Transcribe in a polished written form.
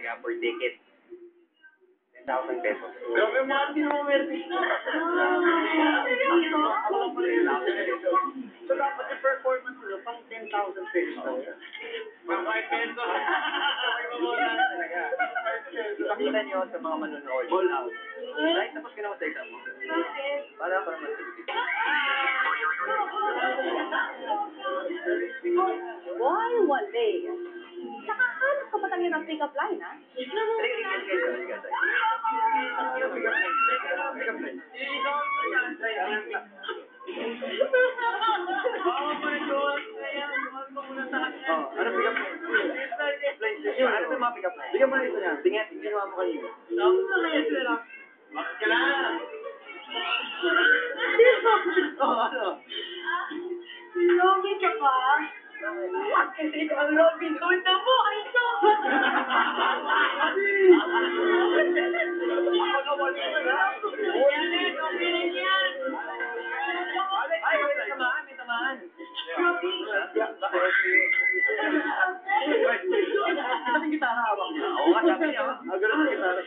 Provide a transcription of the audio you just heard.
talaga for ticket. 10,000 pesos. Grabe, Martin, mo meron. So, dapat yung performance nyo, pang 10,000 pesos. Pang 5 pesos. Ipakita nyo sa mga manonood. All out. Dahil tapos ka naman sa exam mo. Para ako naman. Why, wale? Nakahanap ka pa talaga ng pick-up line, ha? Ano mga pick-up line? Bigyan mo na ito niya. Tingin, ginawa mo kanina. Bakit ka lang? Ano? Lobby ka pa? Kasi ang Robin Hood na mo, ay so! Ay, may tamaan, may tamaan. Bakit gitara hawak niya? Oo nga, sabi niya. Agad ang gitara.